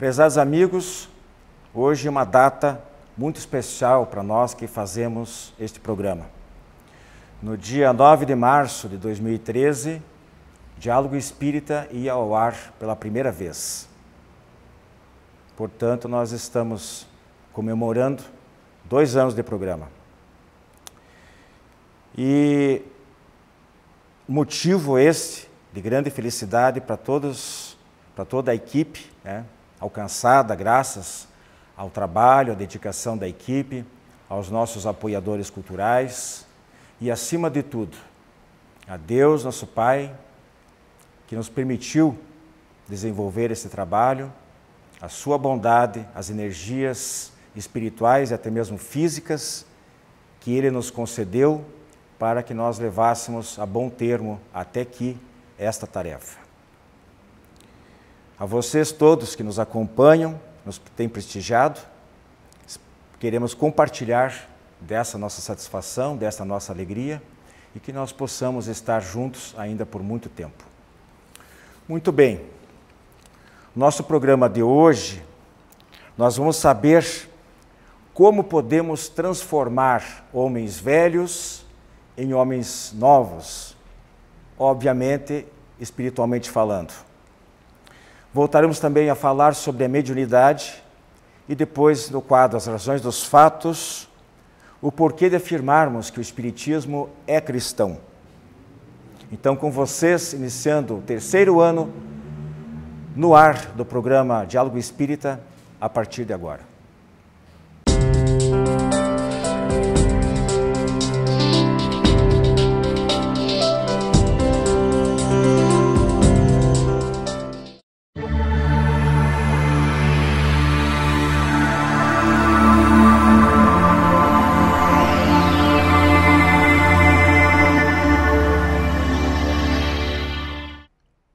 Prezados amigos, hoje é uma data muito especial para nós que fazemos este programa. No dia 9 de março de 2013, Diálogo Espírita ia ao ar pela primeira vez. Portanto, nós estamos comemorando 2 anos de programa. E motivo este de grande felicidade para toda a equipe, alcançada graças ao trabalho, à dedicação da equipe, aos nossos apoiadores culturais e, acima de tudo, a Deus, nosso Pai, que nos permitiu desenvolver esse trabalho, a sua bondade, as energias espirituais e até mesmo físicas que Ele nos concedeu para que nós levássemos a bom termo até aqui esta tarefa. A vocês todos que nos acompanham, nos têm prestigiado, queremos compartilhar dessa nossa satisfação, dessa nossa alegria e que nós possamos estar juntos ainda por muito tempo. Muito bem, nosso programa de hoje, nós vamos saber como podemos transformar homens velhos em homens novos, obviamente, espiritualmente falando. Voltaremos também a falar sobre a mediunidade e depois, no quadro As Razões dos Fatos, o porquê de afirmarmos que o Espiritismo é cristão. Então, com vocês, iniciando o 3º ano no ar do programa Diálogo Espírita, a partir de agora.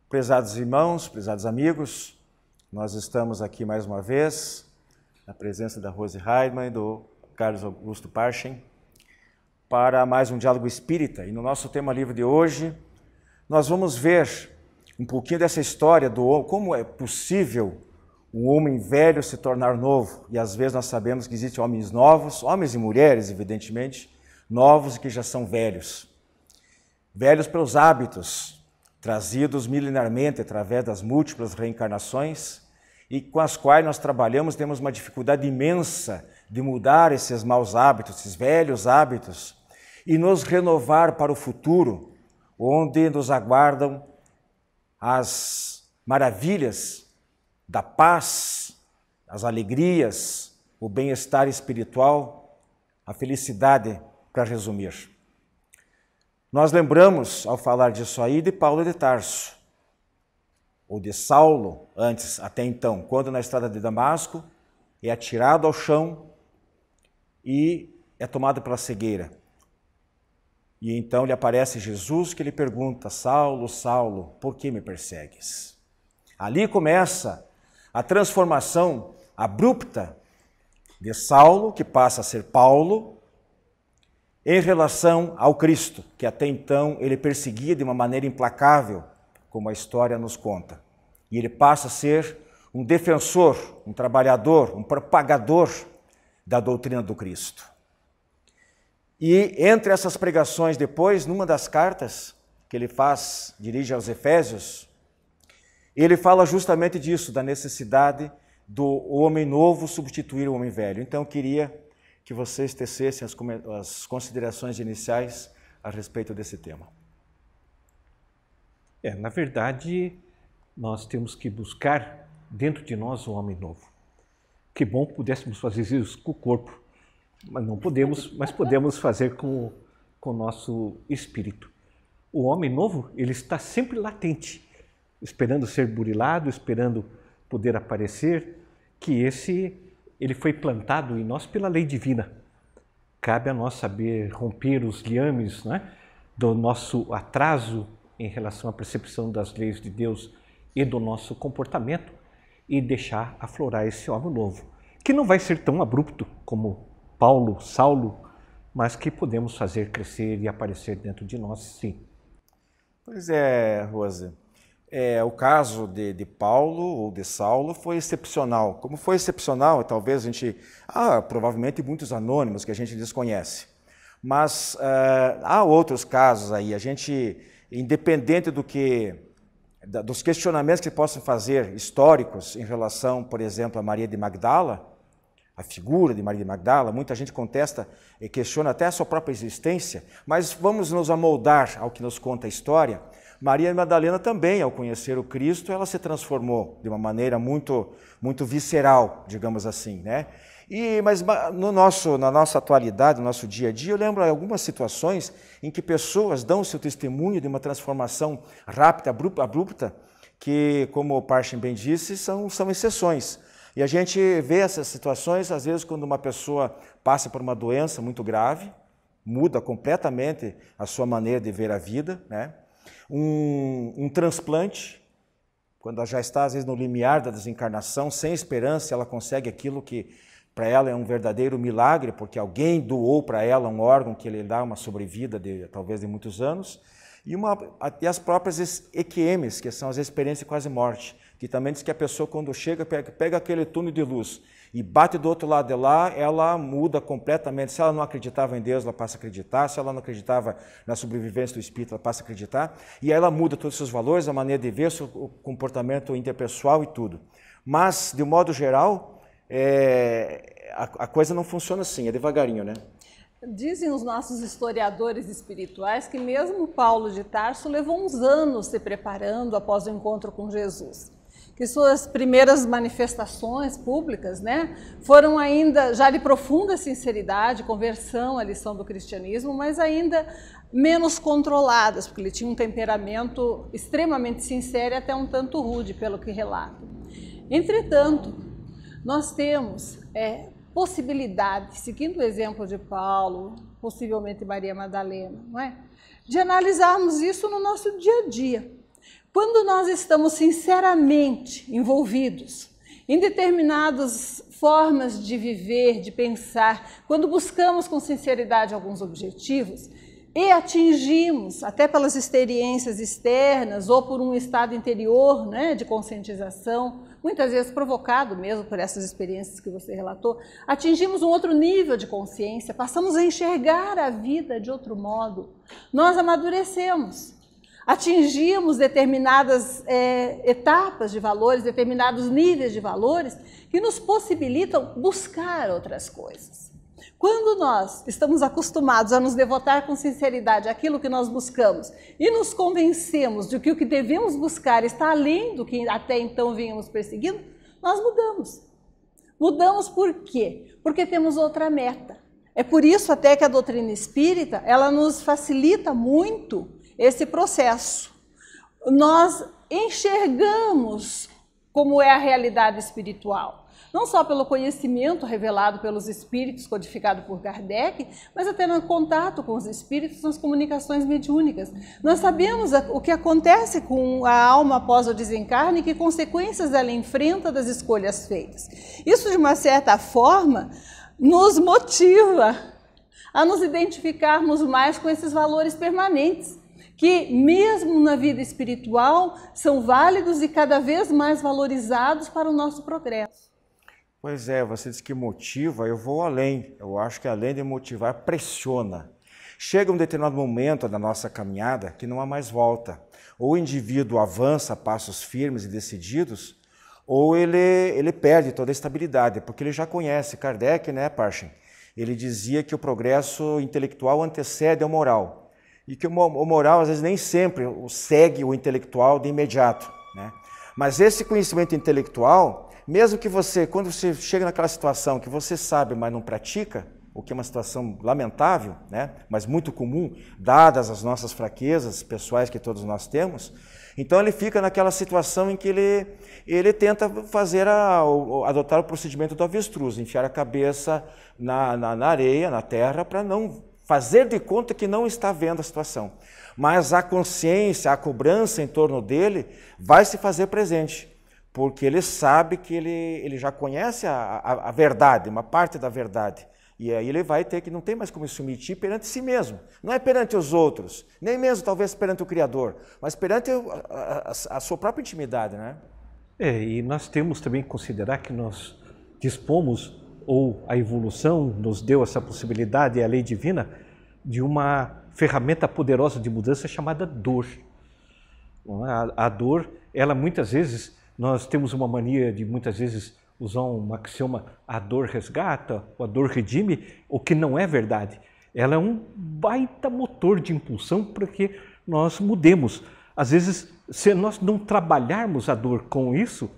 Prezados irmãos, prezados amigos, nós estamos aqui mais uma vez, na presença da Rose Heidmann e do Carlos Augusto Parchen, para mais um Diálogo Espírita. E no nosso tema livre de hoje, nós vamos ver um pouquinho dessa história do como é possível um homem velho se tornar novo. E às vezes nós sabemos que existem homens novos, homens e mulheres, evidentemente, novos e que já são velhos. Velhos pelos hábitos, trazidos milenarmente através das múltiplas reencarnações e com as quais nós trabalhamos, temos uma dificuldade imensa de mudar esses maus hábitos, esses velhos hábitos e nos renovar para o futuro, onde nos aguardam as maravilhas da paz, as alegrias, o bem-estar espiritual, a felicidade, para resumir. Nós lembramos, ao falar disso aí, de Paulo de Tarso, ou de Saulo, antes, até então, quando na estrada de Damasco é atirado ao chão e é tomado pela cegueira. E então lhe aparece Jesus que lhe pergunta: Saulo, Saulo, por que me persegues? Ali começa a transformação abrupta de Saulo, que passa a ser Paulo, em relação ao Cristo, que até então ele perseguia de uma maneira implacável, como a história nos conta. E ele passa a ser um defensor, um trabalhador, um propagador da doutrina do Cristo. E entre essas pregações depois, numa das cartas que ele dirige aos Efésios, ele fala justamente disso, da necessidade do homem novo substituir o homem velho. Então eu queria que vocês tecessem as considerações iniciais a respeito desse tema. Na verdade, nós temos que buscar dentro de nós um homem novo. Que bom que pudéssemos fazer isso com o corpo, mas não podemos, mas podemos fazer com o nosso espírito. O homem novo, ele está sempre latente, esperando ser burilado, esperando poder aparecer, que ele foi plantado em nós pela lei divina. Cabe a nós saber romper os liames, do nosso atraso em relação à percepção das leis de Deus e do nosso comportamento e deixar aflorar esse homem novo, que não vai ser tão abrupto como Paulo, Saulo, mas que podemos fazer crescer e aparecer dentro de nós, sim. Pois é, Rose. o caso de Paulo ou de Saulo foi excepcional. Como foi excepcional, talvez a gente... provavelmente muitos anônimos que a gente desconhece. Mas há outros casos aí. A gente, independente dos questionamentos que possam fazer históricos em relação, por exemplo, a Maria de Magdala, a figura de Maria de Magdala, muita gente contesta e questiona até a sua própria existência, mas vamos nos amoldar ao que nos conta a história. Maria Madalena também, ao conhecer o Cristo, ela se transformou de uma maneira muito, muito visceral, digamos assim, né? Mas na nossa atualidade, no nosso dia a dia, eu lembro algumas situações em que pessoas dão o seu testemunho de uma transformação rápida, abrupta, que, como o Parchin bem disse, são exceções. E a gente vê essas situações, às vezes, quando uma pessoa passa por uma doença muito grave, muda completamente a sua maneira de ver a vida, né? Um transplante, quando ela já está, às vezes, no limiar da desencarnação, sem esperança, ela consegue aquilo que, para ela, é um verdadeiro milagre, porque alguém doou para ela um órgão que lhe dá uma sobrevida, talvez, de muitos anos, e as próprias EQMs, que são as experiências quase morte, que também diz que a pessoa, quando chega, pega aquele túnel de luz e bate do outro lado de lá, ela muda completamente. Se ela não acreditava em Deus, ela passa a acreditar. Se ela não acreditava na sobrevivência do espírito, ela passa a acreditar. E aí ela muda todos os seus valores, a maneira de ver, o comportamento interpessoal e tudo. Mas, de um modo geral, a coisa não funciona assim, é devagarinho, né? Dizem os nossos historiadores espirituais que mesmo Paulo de Tarso levou uns anos se preparando após o encontro com Jesus. Que suas primeiras manifestações públicas, né, foram ainda já de profunda sinceridade, conversão à lição do cristianismo, mas ainda menos controladas, porque ele tinha um temperamento extremamente sincero e até um tanto rude, pelo que relata. Entretanto, nós temos possibilidade, seguindo o exemplo de Paulo, possivelmente Maria Madalena, não é? De analisarmos isso no nosso dia a dia. Quando nós estamos sinceramente envolvidos em determinadas formas de viver, de pensar, quando buscamos com sinceridade alguns objetivos e atingimos, até pelas experiências externas ou por um estado interior, né, de conscientização, muitas vezes provocado mesmo por essas experiências que você relatou, atingimos um outro nível de consciência, passamos a enxergar a vida de outro modo, nós amadurecemos. Atingimos determinadas etapas de valores, determinados níveis de valores que nos possibilitam buscar outras coisas. Quando nós estamos acostumados a nos devotar com sinceridade àquilo que nós buscamos e nos convencemos de que o que devemos buscar está além do que até então vínhamos perseguindo, nós mudamos. Mudamos por quê? Porque temos outra meta. É por isso até que a doutrina espírita, ela nos facilita muito esse processo. Nós enxergamos como é a realidade espiritual, não só pelo conhecimento revelado pelos espíritos, codificado por Kardec, mas até no contato com os espíritos, nas comunicações mediúnicas. Nós sabemos o que acontece com a alma após o desencarne e que consequências ela enfrenta das escolhas feitas. Isso, de uma certa forma, nos motiva a nos identificarmos mais com esses valores permanentes, que mesmo na vida espiritual são válidos e cada vez mais valorizados para o nosso progresso. Pois é, você diz que motiva, eu vou além. Eu acho que além de motivar, pressiona. Chega um determinado momento da nossa caminhada que não há mais volta. Ou o indivíduo avança a passos firmes e decididos, ou ele perde toda a estabilidade, porque ele já conhece Kardec, né, Parchin? Ele dizia que o progresso intelectual antecede ao moral. E que o moral, às vezes, nem sempre segue o intelectual de imediato, né? Mas esse conhecimento intelectual, mesmo que você, quando você chega naquela situação que você sabe, mas não pratica, o que é uma situação lamentável, né? Mas muito comum, dadas as nossas fraquezas pessoais que todos nós temos, então ele fica naquela situação em que ele tenta adotar o procedimento do avestruz, enfiar a cabeça na areia, na terra, para não fazer de conta que não está vendo a situação. Mas a consciência, a cobrança em torno dele vai se fazer presente, porque ele sabe que ele já conhece a verdade, uma parte da verdade. E aí ele vai ter que, não tem mais como se omitir perante si mesmo. Não é perante os outros, nem mesmo talvez perante o Criador, mas perante a sua própria intimidade, né? E nós temos também que considerar que nós dispomos, ou a evolução nos deu essa possibilidade, a lei divina, de uma ferramenta poderosa de mudança chamada dor. A dor, ela muitas vezes, nós temos uma mania de muitas vezes usar um axioma, a dor resgata, ou a dor redime, o que não é verdade. Ela é um baita motor de impulsão para que nós mudemos. Às vezes, se nós não trabalharmos a dor com isso,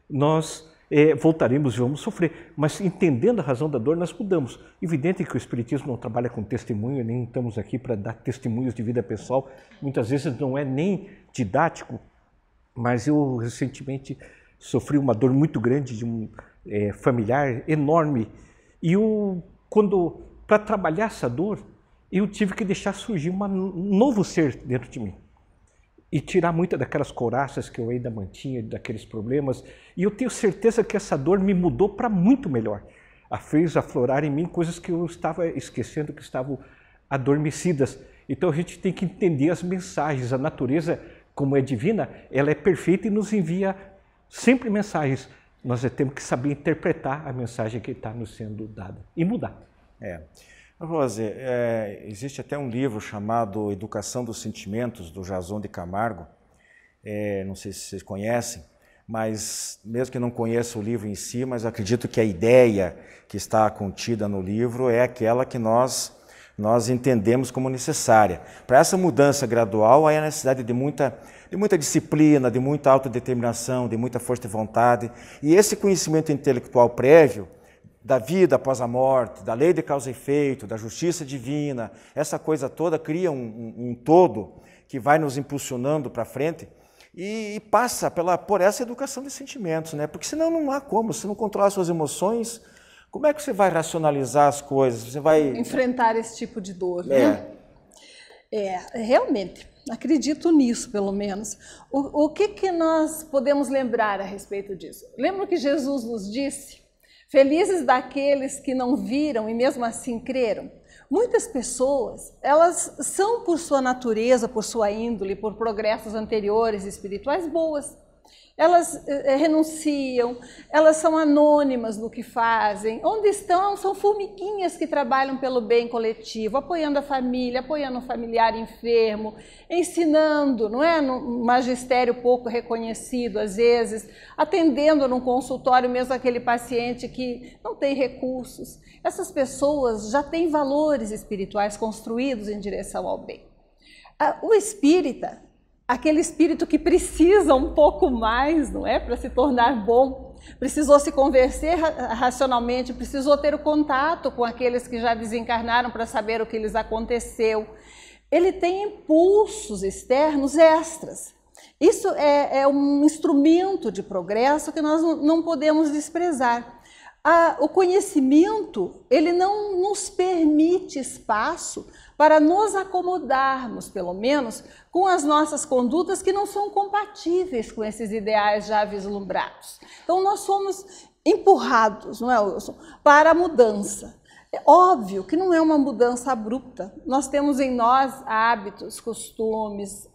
nós voltaremos e vamos sofrer. Mas entendendo a razão da dor, nós mudamos. Evidente que o Espiritismo não trabalha com testemunho, nem estamos aqui para dar testemunhos de vida pessoal. Muitas vezes não é nem didático, mas eu recentemente sofri uma dor muito grande de um familiar enorme. E para trabalhar essa dor, eu tive que deixar surgir um novo ser dentro de mim. E tirar muitas daquelas couraças que eu ainda mantinha, daqueles problemas. E eu tenho certeza que essa dor me mudou para muito melhor. Fez aflorar em mim coisas que eu estava esquecendo, que estavam adormecidas. Então a gente tem que entender as mensagens. A natureza, como é divina, ela é perfeita e nos envia sempre mensagens. Nós temos que saber interpretar a mensagem que está nos sendo dada e mudar. Rose, existe até um livro chamado Educação dos Sentimentos, do Jason de Camargo. Não sei se vocês conhecem, mas mesmo que não conheça o livro em si, mas acredito que a ideia que está contida no livro é aquela que nós entendemos como necessária. Para essa mudança gradual, há a necessidade de muita disciplina, de muita autodeterminação, de muita força de vontade. E esse conhecimento intelectual prévio da vida após a morte, da lei de causa e efeito, da justiça divina, essa coisa toda cria um todo que vai nos impulsionando para frente e passa por essa educação de sentimentos, né? Porque senão não há como, se não controlar suas emoções, como é que você vai racionalizar as coisas? Você vai enfrentar esse tipo de dor, né? Realmente, acredito nisso, pelo menos. O que nós podemos lembrar a respeito disso? Lembra que Jesus nos disse? Felizes daqueles que não viram e mesmo assim creram. Muitas pessoas, elas são por sua natureza, por sua índole, por progressos anteriores espirituais boas. Elas renunciam, elas são anônimas no que fazem. Onde estão? São formiguinhas que trabalham pelo bem coletivo, apoiando a família, apoiando o familiar enfermo, ensinando, não é? Num magistério pouco reconhecido, às vezes, atendendo num consultório mesmo aquele paciente que não tem recursos. Essas pessoas já têm valores espirituais construídos em direção ao bem. O espírita, aquele espírito que precisa um pouco mais, não é, para se tornar bom, precisou se convencer racionalmente, precisou ter o contato com aqueles que já desencarnaram para saber o que lhes aconteceu. Ele tem impulsos externos extras. Isso é um instrumento de progresso que nós não podemos desprezar. O conhecimento, ele não nos permite espaço para nos acomodarmos, pelo menos, com as nossas condutas que não são compatíveis com esses ideais já vislumbrados. Então, nós somos empurrados, não é, Wilson, para a mudança. É óbvio que não é uma mudança abrupta. Nós temos em nós hábitos, costumes,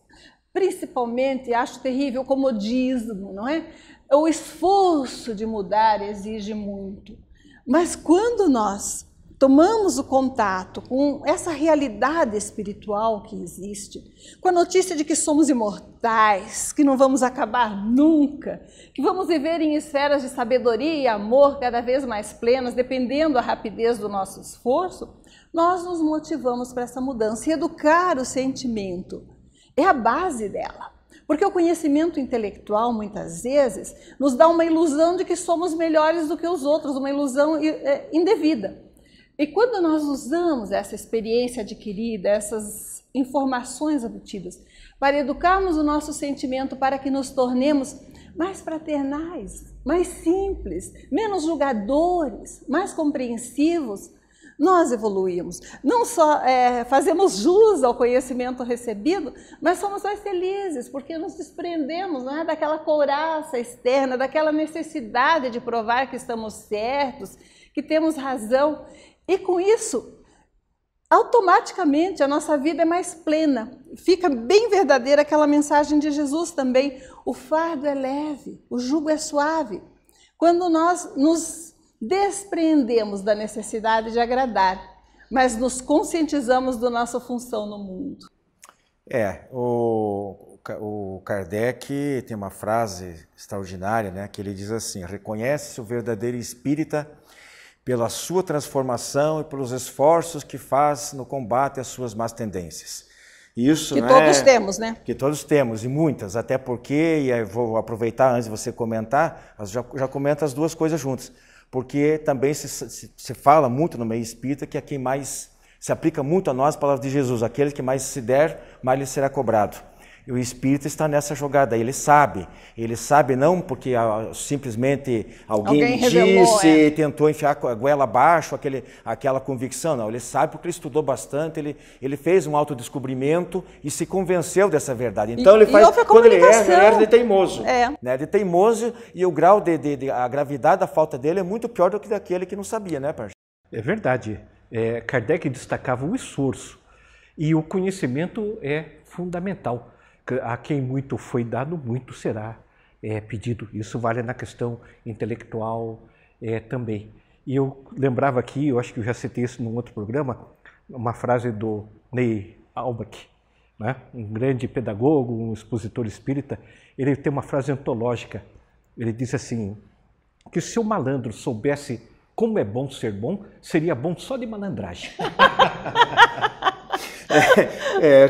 principalmente, acho terrível, o comodismo, não é? O esforço de mudar exige muito. Mas quando nós tomamos o contato com essa realidade espiritual que existe, com a notícia de que somos imortais, que não vamos acabar nunca, que vamos viver em esferas de sabedoria e amor cada vez mais plenas, dependendo da rapidez do nosso esforço, nós nos motivamos para essa mudança. E educar o sentimento é a base dela. Porque o conhecimento intelectual, muitas vezes, nos dá uma ilusão de que somos melhores do que os outros, uma ilusão indevida. E quando nós usamos essa experiência adquirida, essas informações obtidas, para educarmos o nosso sentimento, para que nos tornemos mais fraternais, mais simples, menos julgadores, mais compreensivos, nós evoluímos. Não só fazemos jus ao conhecimento recebido, mas somos mais felizes, porque nos desprendemos, não é, daquela couraça externa, daquela necessidade de provar que estamos certos, que temos razão. E com isso, automaticamente a nossa vida é mais plena. Fica bem verdadeira aquela mensagem de Jesus também. O fardo é leve, o jugo é suave. Quando nós nos despreendemos da necessidade de agradar, mas nos conscientizamos da nossa função no mundo. O Kardec tem uma frase extraordinária, né, que ele diz assim: reconhece-se o verdadeiro espírita pela sua transformação e pelos esforços que faz no combate às suas más tendências. Isso, que todos temos, né? Que todos temos, e muitas, até porque, e eu vou aproveitar antes de você comentar, já comento as duas coisas juntas, porque também se fala muito no meio espírita que é quem mais se aplica muito a nós, a palavra de Jesus, aquele que mais se der, mais lhe será cobrado. E o espírita está nessa jogada, ele sabe não porque simplesmente alguém revelou, disse, tentou enfiar a goela abaixo, aquela convicção, não, ele sabe porque ele estudou bastante, ele fez um autodescobrimento e se convenceu dessa verdade. Então ele faz, quando ele erra de teimoso, né, de teimoso, e o grau a gravidade da falta dele é muito pior do que daquele que não sabia, né, parceiro? É verdade. Kardec destacava o esforço e o conhecimento é fundamental. A quem muito foi dado, muito será pedido. Isso vale na questão intelectual também. E eu lembrava aqui, eu acho que eu já citei isso num outro programa, uma frase do Ney Albach, né? Um grande pedagogo, um expositor espírita. Ele tem uma frase antológica. Ele diz assim, que se o malandro soubesse como é bom ser bom, seria bom só de malandragem.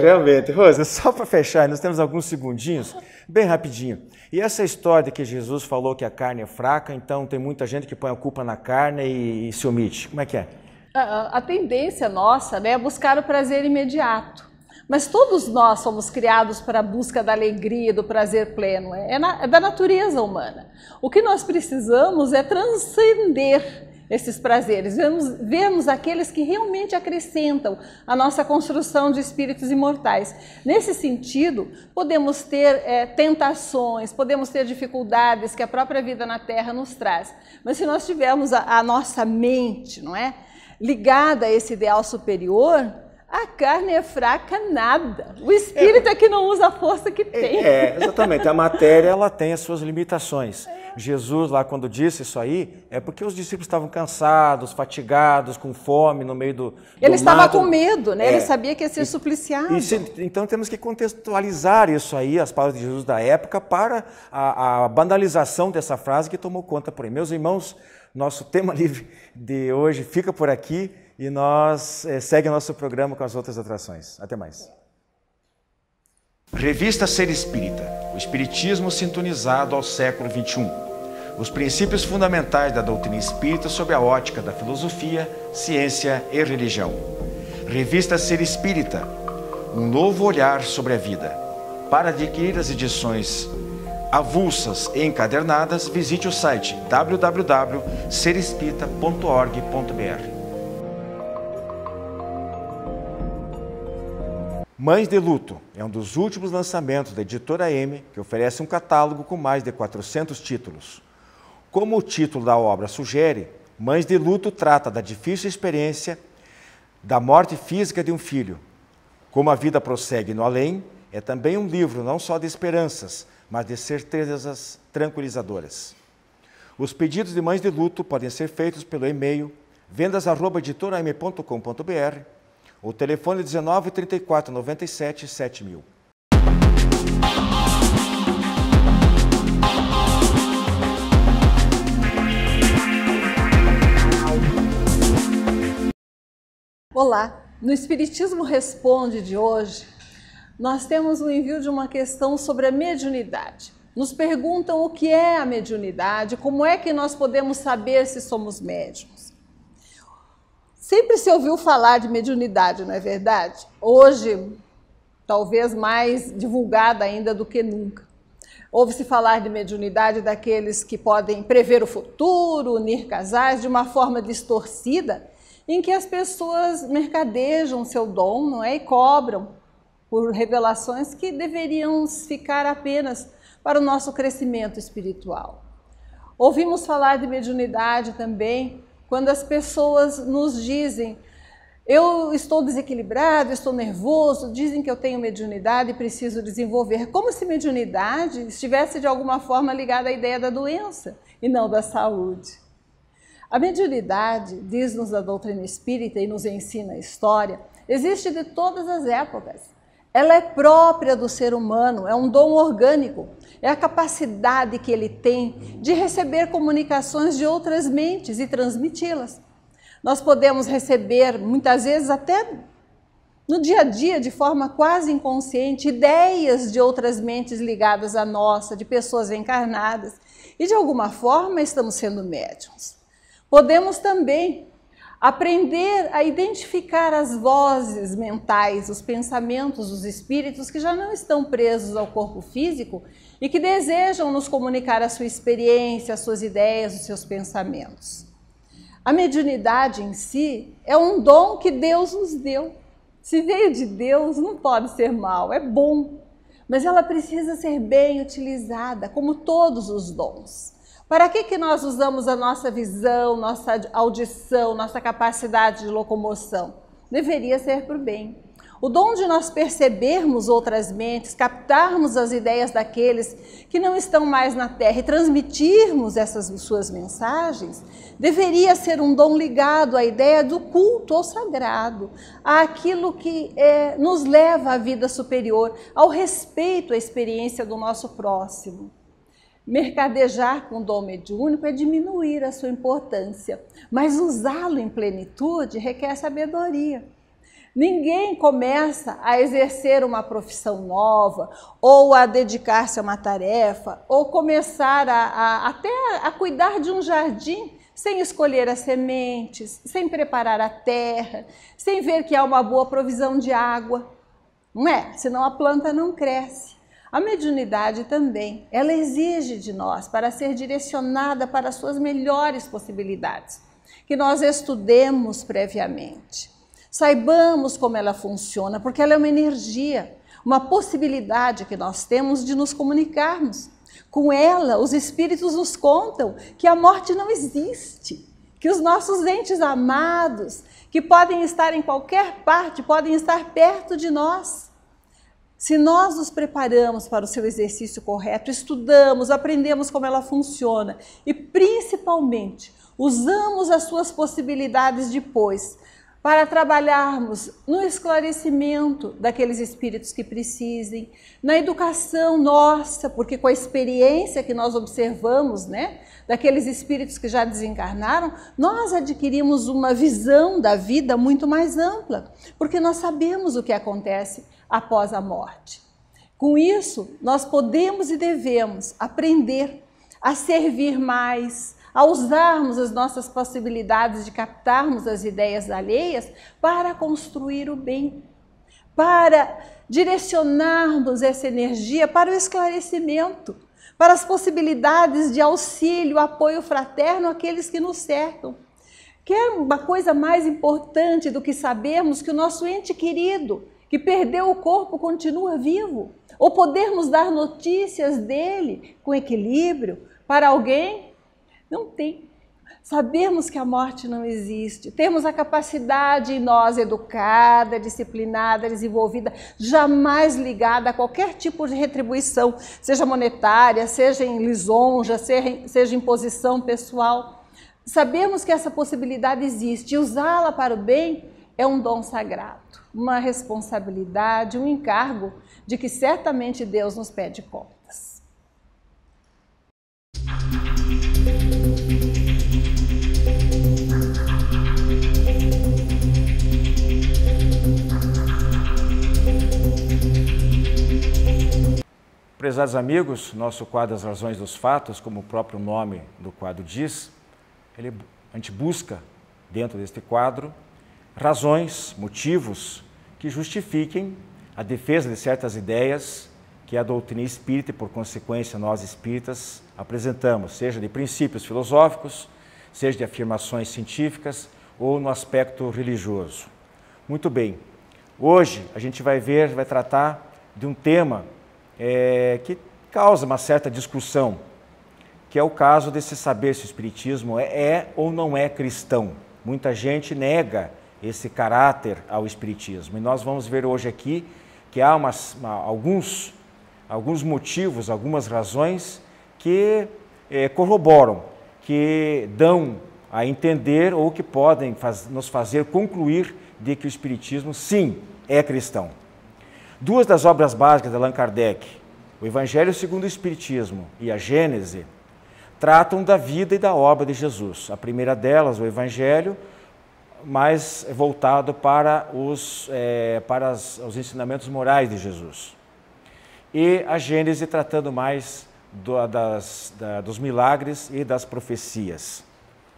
Realmente. Rosa, só para fechar, nós temos alguns segundinhos, bem rapidinho. E essa história que Jesus falou que a carne é fraca, então tem muita gente que põe a culpa na carne e se omite. Como é que é? A tendência nossa, né, é buscar o prazer imediato. Mas todos nós somos criados para a busca da alegria, do prazer pleno. É da natureza humana. O que nós precisamos é transcender esses prazeres, vemos aqueles que realmente acrescentam a nossa construção de espíritos imortais. Nesse sentido, podemos ter tentações, podemos ter dificuldades que a própria vida na Terra nos traz. Mas se nós tivermos a nossa mente, não é, ligada a esse ideal superior, a carne é fraca nada. O espírito é que não usa a força que tem. Exatamente. A matéria ela tem as suas limitações. Jesus lá quando disse isso aí, é porque os discípulos estavam cansados, fatigados, com fome no meio do Ele estava com medo, né? Ele sabia que ia ser supliciado. Então temos que contextualizar isso aí, as palavras de Jesus da época, para a banalização dessa frase que tomou conta por aí. Meus irmãos, nosso tema livre de hoje fica por aqui e nós segue nosso programa com as outras atrações. Até mais. Revista Ser Espírita, o espiritismo sintonizado ao século XXI. Os princípios fundamentais da doutrina espírita sob a ótica da filosofia, ciência e religião. Revista Ser Espírita, um novo olhar sobre a vida. Para adquirir as edições avulsas e encadernadas, visite o site www.serespirita.org.br. Mães de Luto é um dos últimos lançamentos da Editora M, que oferece um catálogo com mais de 400 títulos. Como o título da obra sugere, Mães de Luto trata da difícil experiência da morte física de um filho. Como a vida prossegue no além, é também um livro não só de esperanças, mas de certezas tranquilizadoras. Os pedidos de Mães de Luto podem ser feitos pelo e-mail vendas@editoram.com.br. O telefone é 19 34 97 7000. Olá, no Espiritismo Responde de hoje, nós temos o envio de uma questão sobre a mediunidade. Nos perguntam o que é a mediunidade, como é que nós podemos saber se somos médiuns. Sempre se ouviu falar de mediunidade, não é verdade? Hoje, talvez mais divulgada ainda do que nunca. Ouve-se falar de mediunidade daqueles que podem prever o futuro, unir casais de uma forma distorcida, em que as pessoas mercadejam seu dom, não é? E cobram por revelações que deveriam ficar apenas para o nosso crescimento espiritual. Ouvimos falar de mediunidade também quando as pessoas nos dizem: eu estou desequilibrado, estou nervoso, dizem que eu tenho mediunidade e preciso desenvolver, como se mediunidade estivesse de alguma forma ligada à ideia da doença e não da saúde. A mediunidade, diz-nos a doutrina espírita e nos ensina a história, existe de todas as épocas. Ela é própria do ser humano, é um dom orgânico, é a capacidade que ele tem de receber comunicações de outras mentes e transmiti-las. Nós podemos receber, muitas vezes até no dia a dia, de forma quase inconsciente, ideias de outras mentes ligadas à nossa, de pessoas encarnadas, e de alguma forma estamos sendo médiuns. Podemos também aprender a identificar as vozes mentais, os pensamentos dos espíritos que já não estão presos ao corpo físico e que desejam nos comunicar a sua experiência, as suas ideias, os seus pensamentos. A mediunidade em si é um dom que Deus nos deu. Se veio de Deus, não pode ser mal, é bom. Mas ela precisa ser bem utilizada, como todos os dons. Para que nós usamos a nossa visão, nossa audição, nossa capacidade de locomoção? Deveria ser para o bem. O dom de nós percebermos outras mentes, captarmos as ideias daqueles que não estão mais na Terra e transmitirmos essas suas mensagens, deveria ser um dom ligado à ideia do culto ao sagrado, àquilo que nos leva à vida superior, ao respeito à experiência do nosso próximo. Mercadejar com o dom mediúnico é diminuir a sua importância, mas usá-lo em plenitude requer sabedoria. Ninguém começa a exercer uma profissão nova, ou a dedicar-se a uma tarefa, ou começar até a cuidar de um jardim sem escolher as sementes, sem preparar a terra, sem ver que há uma boa provisão de água. Não é? Senão a planta não cresce. A mediunidade também, ela exige de nós, para ser direcionada para as suas melhores possibilidades, que nós estudemos previamente. Saibamos como ela funciona, porque ela é uma energia, uma possibilidade que nós temos de nos comunicarmos. Com ela, os espíritos nos contam que a morte não existe, que os nossos entes amados, que podem estar em qualquer parte, podem estar perto de nós. Se nós nos preparamos para o seu exercício correto, estudamos, aprendemos como ela funciona e, principalmente, usamos as suas possibilidades depois para trabalharmos no esclarecimento daqueles espíritos que precisem, na educação nossa, porque com a experiência que nós observamos, daqueles espíritos que já desencarnaram, nós adquirimos uma visão da vida muito mais ampla, porque nós sabemos o que acontece após a morte. Com isso, nós podemos e devemos aprender a servir mais, a usarmos as nossas possibilidades de captarmos as ideias alheias para construir o bem, para direcionarmos essa energia para o esclarecimento, para as possibilidades de auxílio, apoio fraterno àqueles que nos cercam. Quer uma coisa mais importante do que sabermos que o nosso ente querido, que perdeu o corpo, continua vivo? Ou podermos dar notícias dele com equilíbrio para alguém? Não tem. Sabermos que a morte não existe, temos a capacidade em nós educada, disciplinada, desenvolvida, jamais ligada a qualquer tipo de retribuição, seja monetária, seja em lisonja, seja em posição pessoal. Sabemos que essa possibilidade existe e usá-la para o bem é um dom sagrado, uma responsabilidade, um encargo de que certamente Deus nos pede contas. Prezados amigos, nosso quadro As Razões dos Fatos, como o próprio nome do quadro diz, a gente busca, dentro deste quadro, razões, motivos que justifiquem a defesa de certas ideias que a doutrina espírita e, por consequência, nós espíritas apresentamos, seja de princípios filosóficos, seja de afirmações científicas ou no aspecto religioso. Muito bem, hoje a gente vai tratar de um tema que causa uma certa discussão, que é o caso de se saber se o Espiritismo é ou não é cristão. Muita gente nega esse caráter ao Espiritismo. E nós vamos ver hoje aqui que há alguns motivos, algumas razões que corroboram, que dão a entender ou que podem nos fazer concluir de que o Espiritismo, sim, é cristão. Duas das obras básicas de Allan Kardec, o Evangelho segundo o Espiritismo e a Gênese, tratam da vida e da obra de Jesus. A primeira delas, o Evangelho, mais voltado para os ensinamentos morais de Jesus. E a Gênese tratando mais dos milagres e das profecias,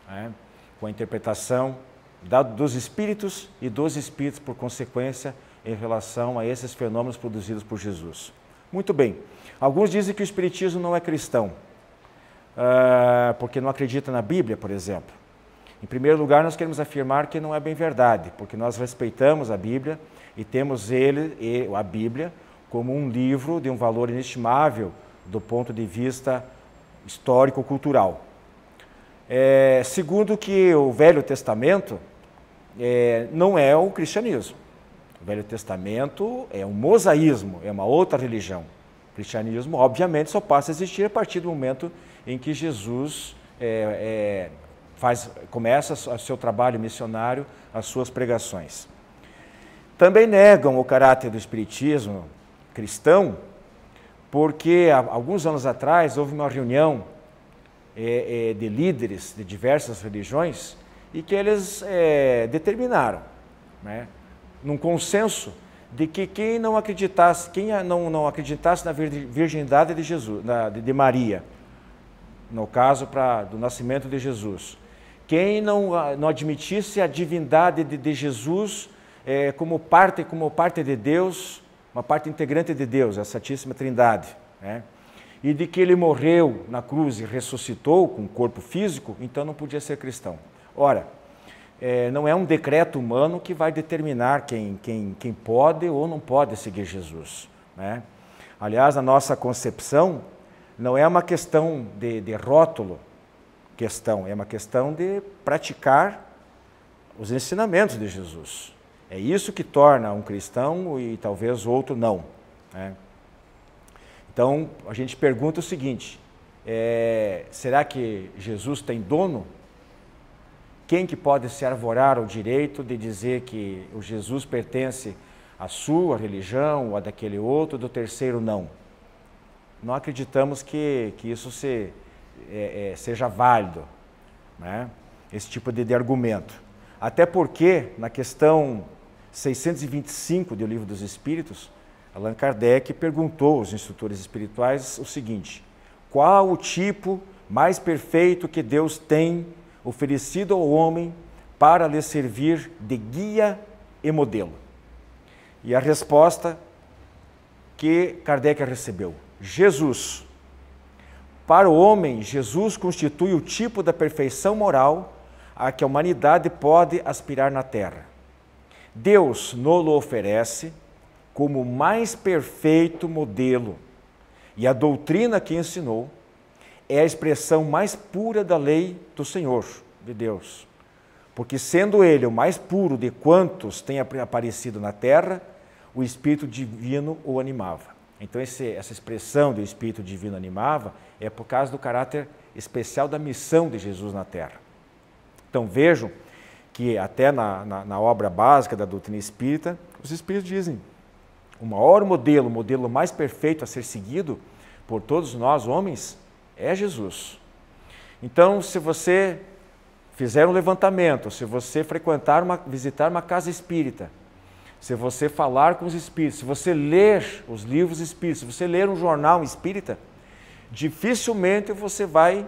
né? Com a interpretação dos espíritos e dos espíritos, por consequência, em relação a esses fenômenos produzidos por Jesus. Muito bem. Alguns dizem que o Espiritismo não é cristão, porque não acredita na Bíblia, por exemplo. Em primeiro lugar, nós queremos afirmar que não é bem verdade, porque nós respeitamos a Bíblia e temos a Bíblia como um livro de um valor inestimável do ponto de vista histórico-cultural. Segundo que o Velho Testamento não é o cristianismo. O Velho Testamento é um mosaísmo, é uma outra religião. O cristianismo, obviamente, só passa a existir a partir do momento em que Jesus começa o seu trabalho missionário, as suas pregações. Também negam o caráter do Espiritismo cristão, porque alguns anos atrás houve uma reunião de líderes de diversas religiões e que eles determinaram, né, num consenso de que quem não acreditasse na virgindade de Jesus, de Maria, no caso do nascimento de Jesus, quem não admitisse a divindade de Jesus como parte de Deus, uma parte integrante de Deus, a Santíssima Trindade, né? E de que ele morreu na cruz e ressuscitou com um corpo físico, então não podia ser cristão. Ora, não é um decreto humano que vai determinar quem pode ou não pode seguir Jesus, né? Aliás, a nossa concepção não é uma questão de rótulo, é uma questão de praticar os ensinamentos de Jesus. É isso que torna um cristão e talvez outro não, né? Então, a gente pergunta o seguinte, será que Jesus tem dono? Quem que pode se arvorar ao direito de dizer que o Jesus pertence à sua religião ou a daquele outro, do terceiro não? Não acreditamos que isso seja válido, né? Esse tipo de argumento. Até porque, na questão 625 do Livro dos Espíritos, Allan Kardec perguntou aos instrutores espirituais o seguinte: qual o tipo mais perfeito que Deus tem oferecido ao homem para lhe servir de guia e modelo? E a resposta que Kardec recebeu: Jesus. Para o homem, Jesus constitui o tipo da perfeição moral a que a humanidade pode aspirar na Terra. Deus nos oferece como o mais perfeito modelo, e a doutrina que ensinou é a expressão mais pura da lei do Senhor, de Deus. Porque sendo Ele o mais puro de quantos tem aparecido na Terra, o Espírito Divino o animava. Então essa expressão do Espírito Divino animava é por causa do caráter especial da missão de Jesus na Terra. Então vejam que até na obra básica da doutrina espírita, os Espíritos dizem: o maior modelo, o modelo mais perfeito a ser seguido por todos nós, homens, é Jesus. Então, se você fizer um levantamento, se você visitar uma casa espírita, se você falar com os espíritos, se você ler os livros espíritas, se você ler um jornal espírita, dificilmente você vai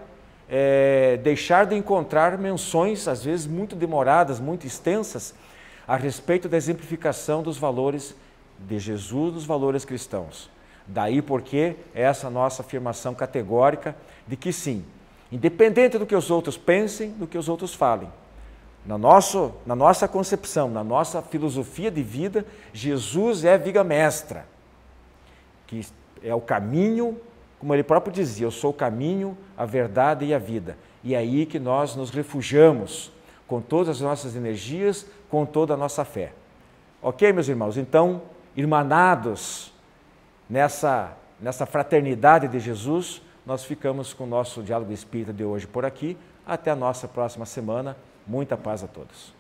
deixar de encontrar menções, às vezes muito demoradas, muito extensas, a respeito da exemplificação dos valores de Jesus, dos valores cristãos. Daí porque essa nossa afirmação categórica de que sim, independente do que os outros pensem, do que os outros falem, na nossa concepção, na nossa filosofia de vida, Jesus é a viga mestra, que é o caminho como ele próprio dizia, eu sou o caminho, a verdade e a vida. E é aí que nós nos refugiamos com todas as nossas energias, com toda a nossa fé. Ok, meus irmãos? Então, irmanados nessa fraternidade de Jesus, nós ficamos com o nosso Diálogo Espírita de hoje por aqui. Até a nossa próxima semana. Muita paz a todos.